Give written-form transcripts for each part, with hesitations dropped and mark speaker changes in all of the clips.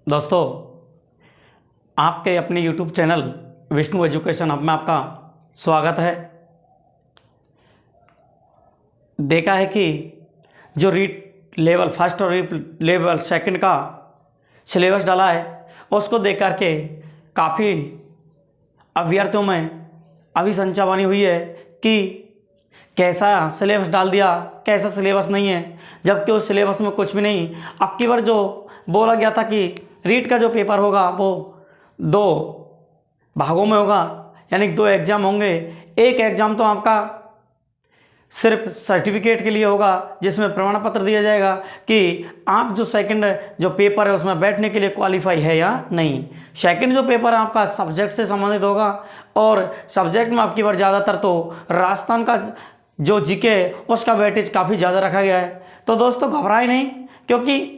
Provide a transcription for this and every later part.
Speaker 1: दोस्तों, आपके अपने YouTube channel Vishnu education hub में आपका स्वागत है। देखा है कि जो रीट लेवल फर्स्ट और रीट लेवल सेकंड का सिलेबस डाला है उसको देख कर के काफ़ी अभ्यर्थियों में अभिशंका बनी हुई है कि कैसा सिलेबस डाल दिया, कैसा सिलेबस नहीं है, जबकि उस सिलेबस में कुछ भी नहीं। अब की बार जो बोला गया था कि रीट का जो पेपर होगा वो 2 भागों में होगा, यानी 2 एग्ज़ाम होंगे। एक एग्ज़ाम तो आपका सिर्फ सर्टिफिकेट के लिए होगा, जिसमें प्रमाण पत्र दिया जाएगा कि आप जो सेकंड जो पेपर है उसमें बैठने के लिए क्वालिफाई है या नहीं। सेकंड जो पेपर आपका सब्जेक्ट से संबंधित होगा, और सब्जेक्ट में आपकी बार ज़्यादातर तो राजस्थान का जो जीके उसका वेटेज काफ़ी ज़्यादा रखा गया है। तो दोस्तों घबराए नहीं, क्योंकि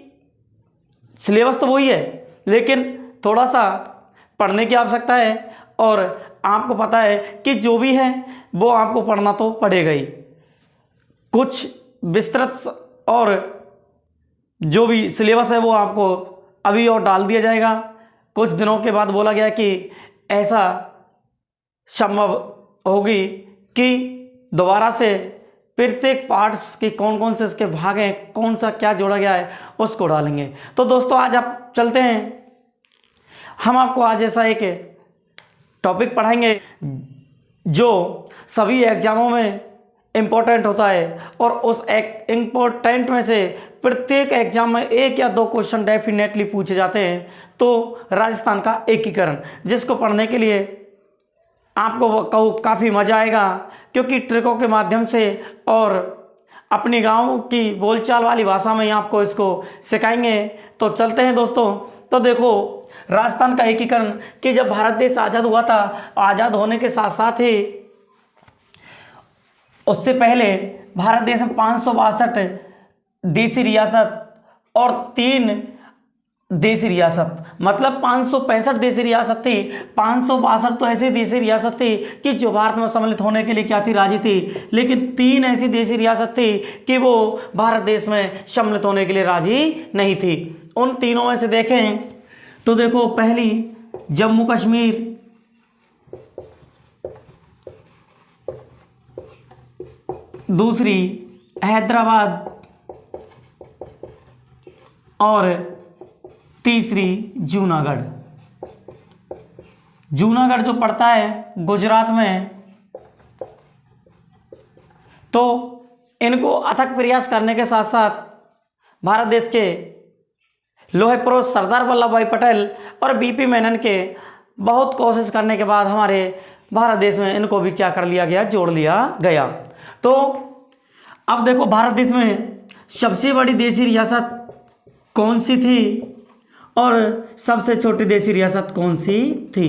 Speaker 1: सिलेबस तो वही है, लेकिन थोड़ा सा पढ़ने की आवश्यकता है। और आपको पता है कि जो भी है वो आपको पढ़ना तो पड़ेगा ही। कुछ विस्तृत और जो भी सिलेबस है वो आपको अभी और डाल दिया जाएगा। कुछ दिनों के बाद बोला गया कि ऐसा संभव होगी कि दोबारा से प्रत्येक पार्ट्स के कौन कौन से इसके भाग हैं, कौन सा क्या जोड़ा गया है, उसको डालेंगे। तो दोस्तों आज आप चलते हैं, हम आपको आज ऐसा एक टॉपिक पढ़ाएंगे जो सभी एग्जामों में इम्पोर्टेंट होता है, और उस एक इम्पोर्टेंट में से प्रत्येक एग्जाम में 1 या 2 क्वेश्चन डेफिनेटली पूछे जाते हैं। तो राजस्थान का एकीकरण, जिसको पढ़ने के लिए आपको काफ़ी मज़ा आएगा, क्योंकि ट्रिकों के माध्यम से और अपने गांव की बोलचाल वाली भाषा में आपको इसको सिखाएंगे। तो चलते हैं दोस्तों। तो देखो, राजस्थान का एकीकरण कि जब भारत देश आज़ाद हुआ था, आज़ाद होने के साथ साथ ही उससे पहले भारत देश में 562 देसी रियासत और 3 देसी रियासत, मतलब 565 देसी रियासत थी। 562 तो ऐसी देसी रियासत थी कि जो भारत में सम्मिलित होने के लिए क्या थी, राजी थी, लेकिन 3 ऐसी देसी रियासत थी कि वो भारत देश में सम्मिलित होने के लिए राजी नहीं थी। उन तीनों में से देखें तो देखो, पहली जम्मू कश्मीर, दूसरी हैदराबाद और तीसरी जूनागढ़। जूनागढ़ जो पड़ता है गुजरात में। तो इनको अथक प्रयास करने के साथ साथ भारत देश के लोहे पुरुष सरदार वल्लभ भाई पटेल और बीपी मेनन के बहुत कोशिश करने के बाद हमारे भारत देश में इनको भी क्या कर लिया गया, जोड़ लिया गया। तो अब देखो, भारत देश में सबसे बड़ी देसी रियासत कौन सी थी और सबसे छोटी देसी रियासत कौन सी थी?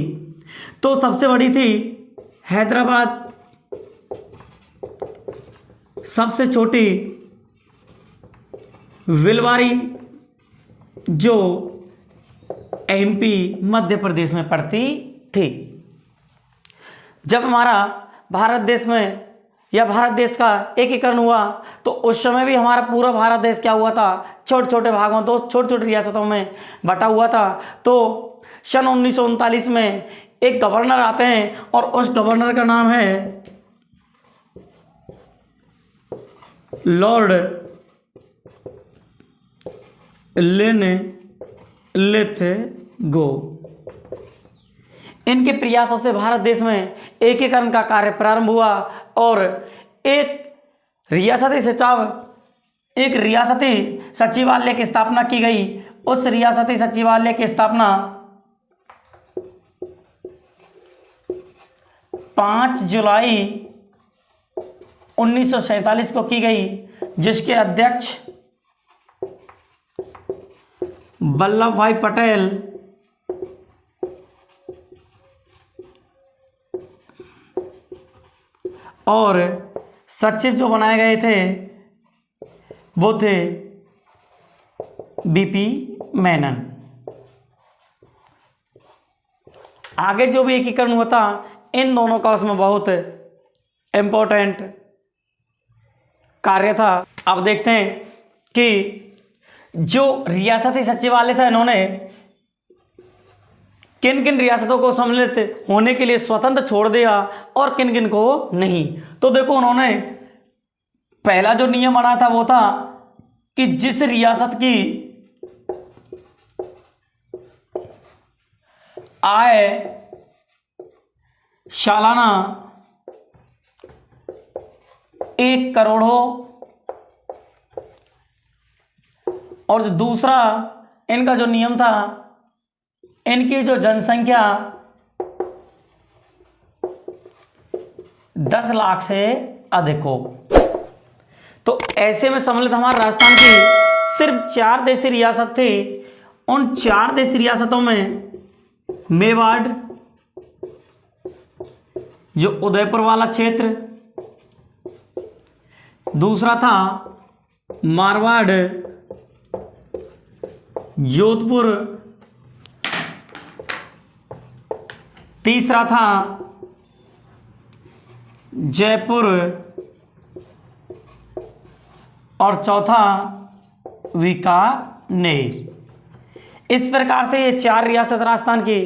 Speaker 1: तो सबसे बड़ी थी हैदराबाद, सबसे छोटी भिलवाड़ी जो एमपी मध्य प्रदेश में पड़ती थी। जब हमारा भारत देश में या भारत देश का एकीकरण हुआ तो उस समय भी हमारा पूरा भारत देश क्या हुआ था, छोटे छोटे भागों, 2 छोटी छोटी रियासतों में बटा हुआ था। तो सन 1939 में एक गवर्नर आते हैं और उस गवर्नर का नाम है लॉर्ड लिथगो। इनके प्रयासों से भारत देश में एकीकरण का कार्य प्रारंभ हुआ और एक रियासती सचिवालय की स्थापना की गई। उस रियासती सचिवालय की स्थापना 5 जुलाई 1947 को की गई, जिसके अध्यक्ष वल्लभ भाई पटेल और सचिव जो बनाए गए थे वो थे बीपी मेनन। आगे जो भी एकीकरण हुआ था इन दोनों का उसमें बहुत इम्पोर्टेंट कार्य था। अब देखते हैं कि जो रियासती सचिवालय था इन्होंने किन किन रियासतों को सम्मिलित होने के लिए स्वतंत्र छोड़ दिया और किन किन को नहीं। तो देखो उन्होंने पहला जो नियम बनाया था वो था कि जिस रियासत की आय सालाना 1 करोड़ हो, और दूसरा इनका जो नियम था, इनकी जो जनसंख्या 10 लाख से अधिक हो। तो ऐसे में सम्मिलित हमारे राजस्थान की सिर्फ 4 देशी रियासत थी। उन 4 देशी रियासतों में मेवाड़, जो उदयपुर वाला क्षेत्र, दूसरा था मारवाड़, जोधपुर, तीसरा था जयपुर, और चौथा बीकानेर। इस प्रकार से ये 4 रियासत राजस्थान की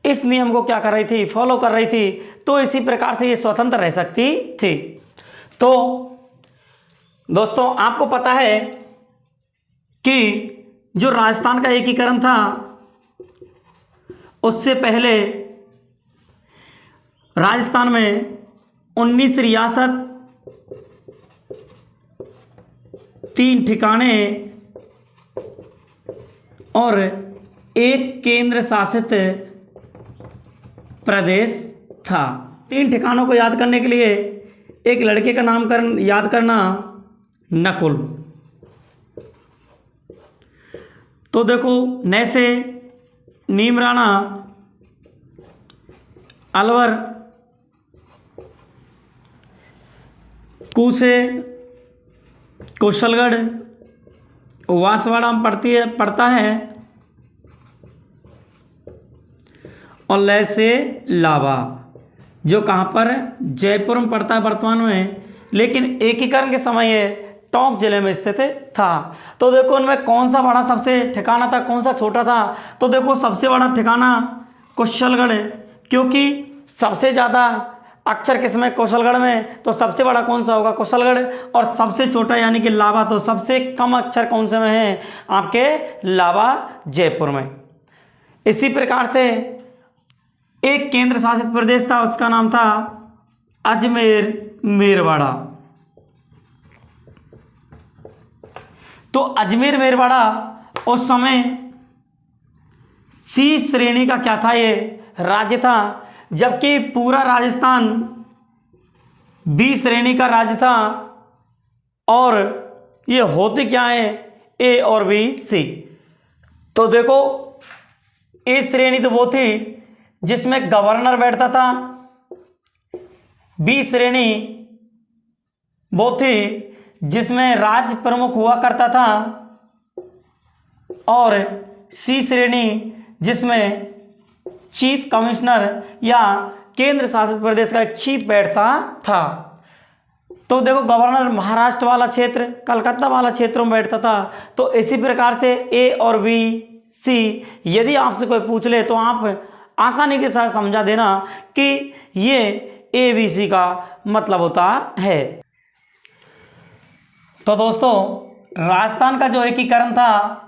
Speaker 1: इस नियम को क्या कर रही थी, फॉलो कर रही थी। तो इसी प्रकार से ये स्वतंत्र रह सकती थी। तो दोस्तों आपको पता है कि जो राजस्थान का एकीकरण था उससे पहले राजस्थान में 19 रियासत, 3 ठिकाने और 1 केंद्र शासित प्रदेश था। 3 ठिकानों को याद करने के लिए एक लड़के का नाम याद करना, नकुल। तो देखो नैसे, नीमराणा, अलवर, कूसे, कुशलगढ़, वासवाड़ा में पड़ता है, और लय से लावा जो कहाँ पर, जयपुर में पड़ता है वर्तमान में, लेकिन एकीकरण के समय ये टोंक जिले में स्थित था। तो देखो उनमें कौन सा बड़ा सबसे ठिकाना था, कौन सा छोटा था। तो देखो सबसे बड़ा ठिकाना कुशलगढ़, क्योंकि सबसे ज़्यादा अक्षर किसमें, कुशलगढ़ में, तो सबसे बड़ा कौन सा होगा, कुशलगढ़। और सबसे छोटा यानी कि लावा, तो सबसे कम अक्षर कौन से में है, आपके लावा, जयपुर में। इसी प्रकार से एक केंद्र शासित प्रदेश था, उसका नाम था अजमेर मेरवाड़ा। तो अजमेर मेरवाड़ा उस समय सी श्रेणी का क्या था, ये राज्य था, जबकि पूरा राजस्थान बी श्रेणी का राज्य था। और ये होते क्या है, ए और बी, सी। तो देखो ए श्रेणी तो वो थी जिसमें गवर्नर बैठता था, बी श्रेणी वो थी जिसमें राज्य प्रमुख हुआ करता था, और सी श्रेणी जिसमें चीफ कमिश्नर या केंद्र शासित प्रदेश का एक चीफ बैठता था। तो देखो गवर्नर महाराष्ट्र वाला क्षेत्र, कलकत्ता वाला क्षेत्रों में बैठता था। तो इसी प्रकार से ए और बी, सी यदि आपसे कोई पूछ ले तो आप आसानी के साथ समझा देना कि ये ए बी सी का मतलब होता है। तो दोस्तों राजस्थान का जो एकीकरण था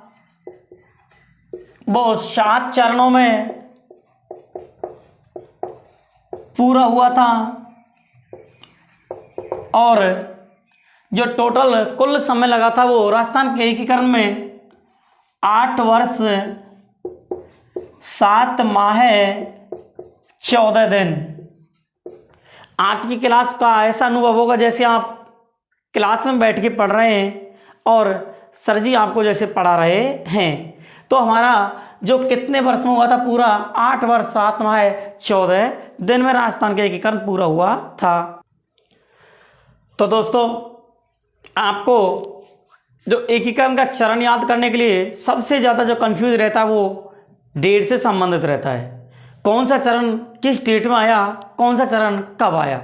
Speaker 1: वो 7 चरणों में पूरा हुआ था, और जो टोटल कुल समय लगा था वो राजस्थान के एकीकरण में 8 वर्ष 7 माह 14 दिन। आज की क्लास का ऐसा अनुभव होगा जैसे आप क्लास में बैठ के पढ़ रहे हैं और सर जी आपको जैसे पढ़ा रहे हैं। तो हमारा जो कितने वर्ष में हुआ था, पूरा 8 वर्ष 7 माह 14 दिन में राजस्थान का एकीकरण पूरा हुआ था। तो दोस्तों आपको जो एकीकरण का चरण याद करने के लिए सबसे ज़्यादा जो कंफ्यूज रहता है वो डेट से संबंधित रहता है। कौन सा चरण किस डेट में आया, कौन सा चरण कब आया।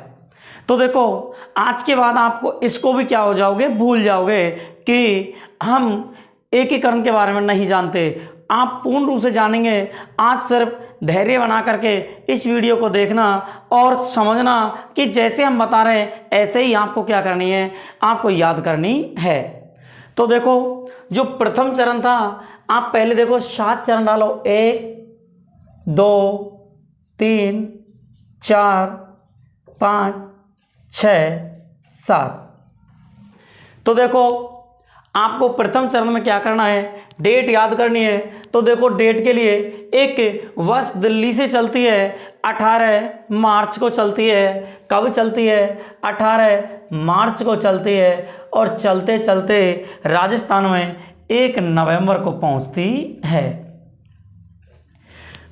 Speaker 1: तो देखो आज के बाद आपको इसको भी क्या हो जाओगे, भूल जाओगे कि हम एकीकरण के बारे में नहीं जानते। आप पूर्ण रूप से जानेंगे। आज सिर्फ धैर्य बना करके इस वीडियो को देखना और समझना कि जैसे हम बता रहे हैं ऐसे ही आपको क्या करनी है, आपको याद करनी है। तो देखो जो प्रथम चरण था, आप पहले देखो 7 चरण डालो, 1 2 3 4 5 6 7। तो देखो आपको प्रथम चरण में क्या करना है, डेट याद करनी है। तो देखो डेट के लिए एक बस दिल्ली से चलती है, 18 मार्च को चलती है। कब चलती है? 18 मार्च को चलती है और चलते चलते राजस्थान में 1 नवंबर को पहुंचती है।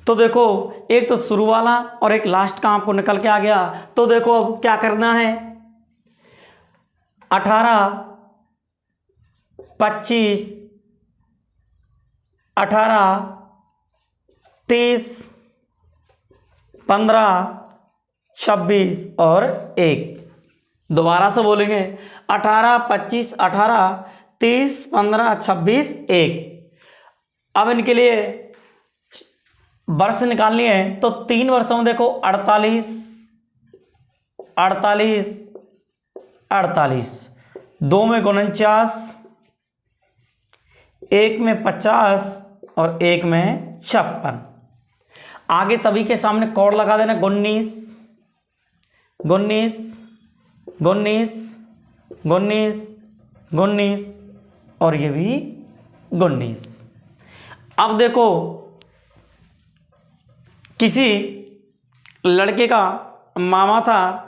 Speaker 1: तो देखो एक तो शुरू वाला और एक लास्ट का आपको निकल के आ गया। तो देखो अब क्या करना है, 18 25 18 30 15 26 और 1। दोबारा से बोलेंगे, 18 25 18 30 15 26 1। अब इनके लिए वर्ष निकालनी है। तो 3 वर्षों में देखो 48 48 48, 2 में 49, 1 में 50 और 1 में 56। आगे सभी के सामने कोड लगा देना, 19 19 19 19 19 और ये भी 19। अब देखो किसी लड़के का मामा था,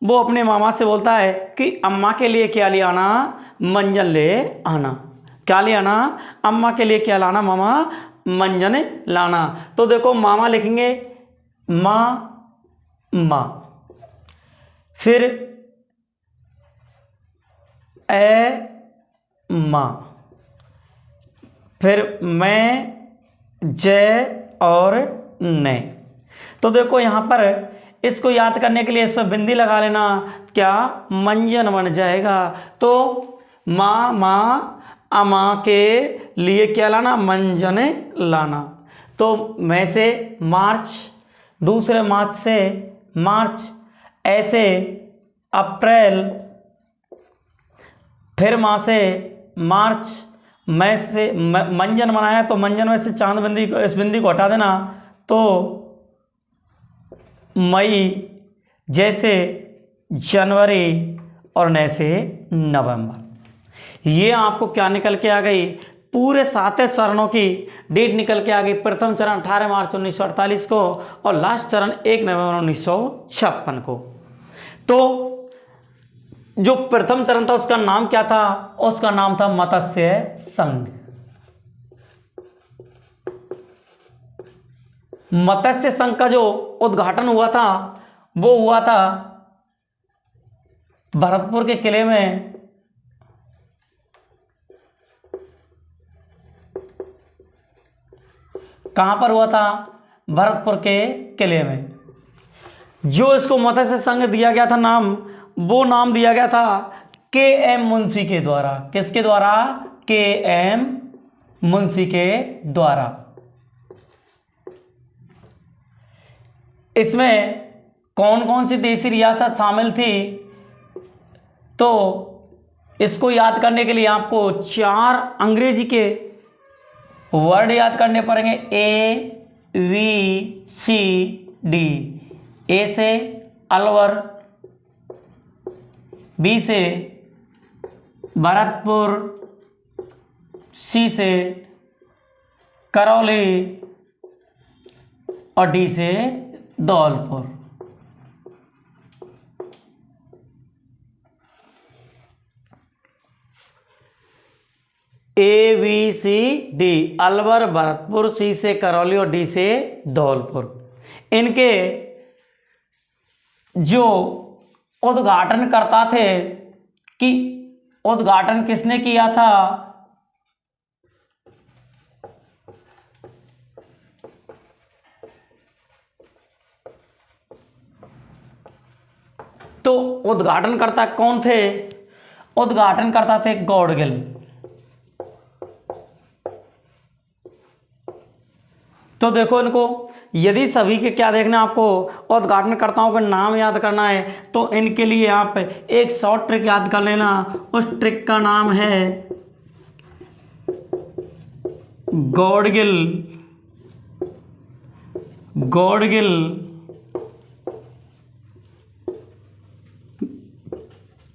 Speaker 1: वो अपने मामा से बोलता है कि अम्मा के लिए क्या ले आना, मंजन ले आना। क्या ले आना? अम्मा के लिए क्या लाना मामा? मंजन लाना। तो देखो मामा लिखेंगे माँ माँ, फिर ए माँ, फिर मैं जय और ने। तो देखो यहाँ पर इसको याद करने के लिए इस पर बिंदी लगा लेना, क्या मंजन बन जाएगा। तो माँ माँ अम्मा के लिए क्या लाना, मंजन लाना। तो मैं से मार्च, दूसरे मार्च से मार्च, ऐसे अप्रैल, फिर माँ से मार्च, मैं से मंजन बनाया तो मंजन में से चांद बिंदी को, इस बिंदी को हटा देना। तो मई, जैसे जनवरी और न से नवंबर। ये आपको क्या निकल के आ गई, पूरे 7 चरणों की डेट निकल के आ गई। प्रथम चरण 18 मार्च 1948 को और लास्ट चरण 1 नवंबर 1956 को। तो जो प्रथम चरण था उसका नाम क्या था? उसका नाम था मत्स्य संघ। मत्स्य संघ का जो उद्घाटन हुआ था वो हुआ था भरतपुर के किले में। कहां पर हुआ था? भरतपुर के किले में। जो इसको मत्स्य संघ दिया गया था नाम, वो नाम दिया गया था के.एम. मुंशी के द्वारा। किसके द्वारा? के.एम. मुंशी के द्वारा। इसमें कौन कौन सी देशी रियासत शामिल थी? तो इसको याद करने के लिए आपको 4 अंग्रेजी के वर्ड याद करने पड़ेंगे, ABCD। ए से अलवर, बी से भरतपुर, सी से करौली और डी से धौलपुर। ABCD, अलवर, भरतपुर, सी से करौली और डी से धौलपुर। इनके जो उद्घाटन करता थे कि उद्घाटन किसने किया था? तो उद्घाटनकर्ता कौन थे? उद्घाटनकर्ता थे गौड़गिल। तो देखो इनको, यदि सभी के क्या देखना है आपको, उद्घाटनकर्ताओं का नाम याद करना है, तो इनके लिए आप एक शॉर्ट ट्रिक याद कर लेना। उस ट्रिक का नाम है गॉडगिल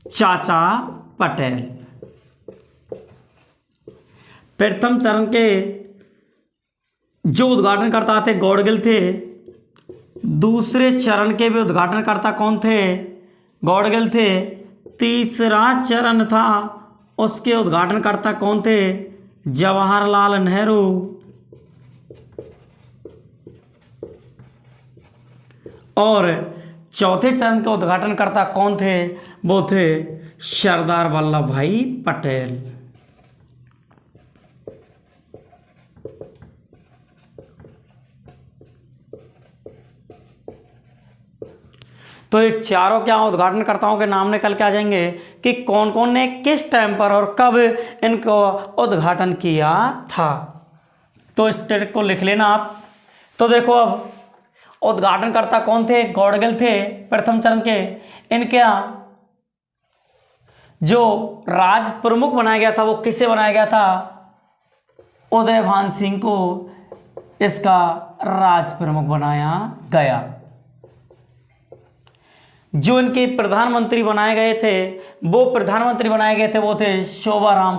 Speaker 1: चाचा पटेल। प्रथम चरण के जो उद्घाटनकर्ता थे गॉडगिल थे, दूसरे चरण के भी उद्घाटनकर्ता कौन थे, गॉडगिल थे। तीसरा चरण था, उसके उद्घाटनकर्ता कौन थे, जवाहरलाल नेहरू। और चौथे चरण के उद्घाटनकर्ता कौन थे, वो थे सरदार वल्लभ भाई पटेल। तो ये चारों क्या उद्घाटनकर्ताओं के नाम निकल के आ जाएंगे कि कौन कौन ने किस टाइम पर और कब इनको उद्घाटन किया था। तो इस ट्रिक को लिख लेना आप। तो देखो अब उद्घाटनकर्ता कौन थे, गॉडगिल थे प्रथम चरण के। इनके यहाँ जो राज प्रमुख बनाया गया था वो किससे बनाया गया था, उदयभान सिंह को इसका राज प्रमुख बनाया गया। जो इनके प्रधानमंत्री बनाए गए थे, वो प्रधानमंत्री बनाए गए थे, वो थे शोभाराम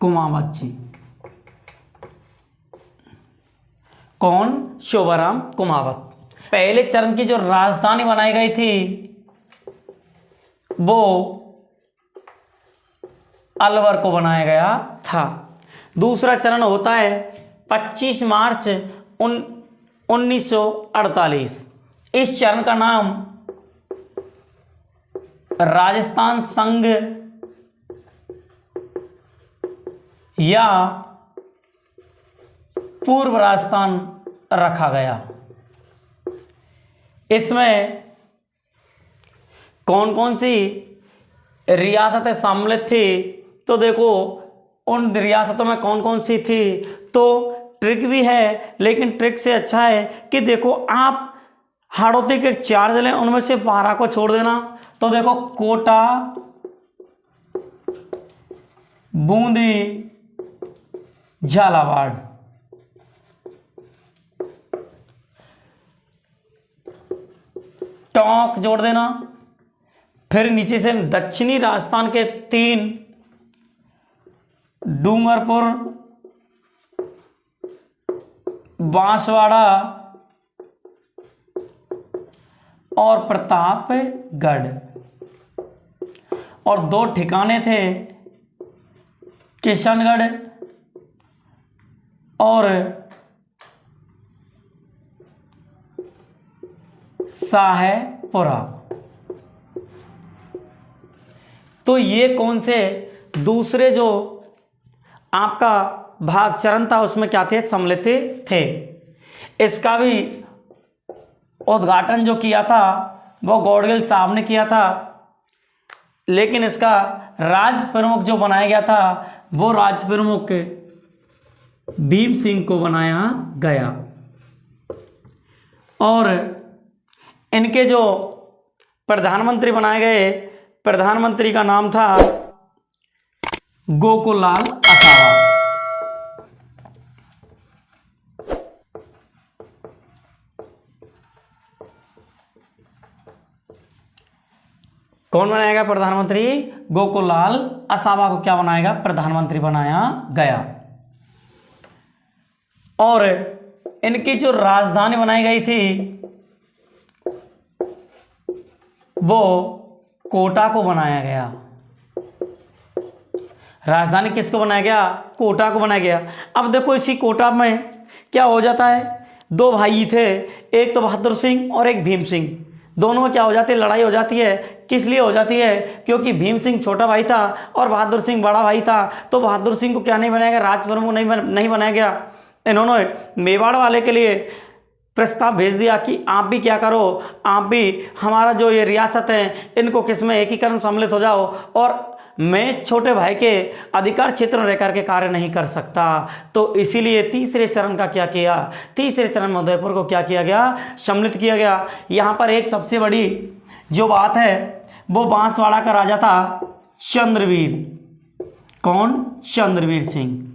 Speaker 1: कुमावत जी। कौन, शोभाराम कुमावत। पहले चरण की जो राजधानी बनाई गई थी वो अलवर को बनाया गया था। दूसरा चरण होता है 25 मार्च 1948। इस चरण का नाम राजस्थान संघ या पूर्व राजस्थान रखा गया। इसमें कौन कौन सी रियासतें सम्मिलित थी, तो देखो उन रियासतों में कौन कौन सी थी। तो ट्रिक भी है, लेकिन ट्रिक से अच्छा है कि देखो आप हाड़ौती के 4 जिले, उनमें से 12 को छोड़ देना। तो देखो कोटा, बूंदी, झालावाड़, टोंक जोड़ देना। फिर नीचे से दक्षिणी राजस्थान के 3, डूंगरपुर, बांसवाड़ा और प्रतापगढ़। और 2 ठिकाने थे, किशनगढ़ और शाहपुरा। तो ये कौन से दूसरे जो आपका भाग चरण था उसमें क्या थे, सम्मिलित थे। इसका भी उद्घाटन जो किया था वो गॉडगिल साहब ने किया था, लेकिन इसका राज प्रमुख जो बनाया गया था वो राज प्रमुख भीम सिंह को बनाया गया। और इनके जो प्रधानमंत्री बनाए गए, प्रधानमंत्री का नाम था गोकुललाल असावा। कौन बनाएगा प्रधानमंत्री, गोकुललाल असावा को क्या बनाएगा, प्रधानमंत्री बनाया गया। और इनकी जो राजधानी बनाई गई थी वो कोटा को बनाया गया। राजधानी किसको बनाया गया, कोटा को बनाया गया। अब देखो इसी कोटा में क्या हो जाता है, 2 भाई थे, एक तो बहादुर सिंह और एक भीम सिंह। दोनों में क्या हो जाती है, लड़ाई हो जाती है। किस लिए हो जाती है, क्योंकि भीम सिंह छोटा भाई था और बहादुर सिंह बड़ा भाई था। तो बहादुर सिंह को क्या नहीं बनाया गया, राज प्रमुख नहीं बनाया गया। इन्होंने मेवाड़ वाले के लिए प्रस्ताव भेज दिया कि आप भी क्या करो, आप भी हमारा जो ये रियासत है इनको किस में एकीकरण सम्मिलित हो जाओ और मैं छोटे भाई के अधिकार क्षेत्र में रह करके कार्य नहीं कर सकता। तो इसीलिए तीसरे चरण का क्या किया, तीसरे चरण में उदयपुर को क्या किया गया, सम्मिलित किया गया। यहाँ पर एक सबसे बड़ी जो बात है वो बांसवाड़ा का राजा था चंद्रवीर। कौन? चंद्रवीर सिंह।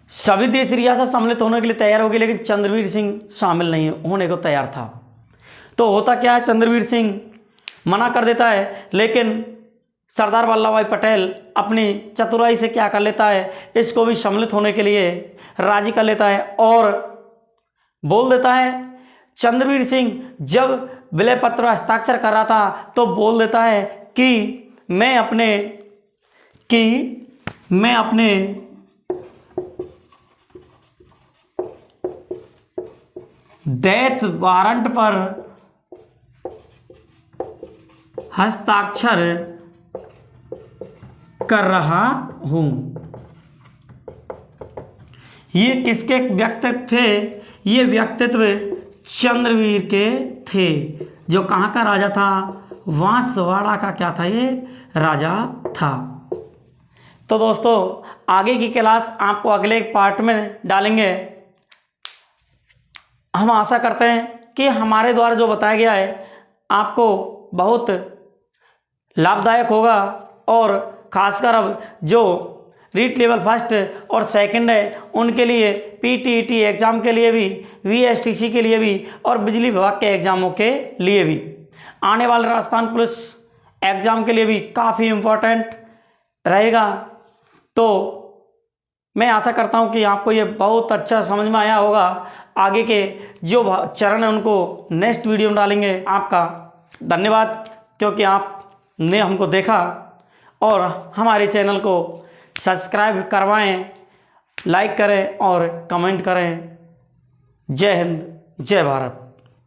Speaker 1: सभी देश रियासत सम्मिलित होने के लिए तैयार हो गए, लेकिन चंद्रवीर सिंह शामिल नहीं होने को तैयार था। तो होता क्या है, चंद्रवीर सिंह मना कर देता है, लेकिन सरदार वल्लभ भाई पटेल अपनी चतुराई से क्या कर लेता है, इसको भी सम्मिलित होने के लिए राजी कर लेता है और बोल देता है। चंद्रवीर सिंह जब विलय पत्र हस्ताक्षर कर रहा था तो बोल देता है कि मैं अपने डेथ वारंट पर हस्ताक्षर कर रहा हूं। ये किसके व्यक्तित्व थे? ये व्यक्तित्व चंद्रवीर के थे, जो कहाँ का राजा था? बांसवाड़ा का क्या था? ये राजा था। तो दोस्तों आगे की क्लास आपको अगले पार्ट में डालेंगे। हम आशा करते हैं कि हमारे द्वारा जो बताया गया है आपको बहुत लाभदायक होगा, और खासकर अब जो रीट लेवल फर्स्ट और सेकंड है उनके लिए पीटीईटी एग्ज़ाम के लिए भी, वीएसटीसी के लिए भी और बिजली विभाग के एग्ज़ामों के लिए भी, आने वाले राजस्थान पुलिस एग्ज़ाम के लिए भी काफ़ी इम्पोर्टेंट रहेगा। तो मैं आशा करता हूं कि आपको ये बहुत अच्छा समझ में आया होगा। आगे के जो चरण है उनको नेक्स्ट वीडियो में डालेंगे। आपका धन्यवाद, क्योंकि आपने हमको देखा, और हमारे चैनल को सब्सक्राइब करवाएं, लाइक करें और कमेंट करें। जय हिंद, जय भारत।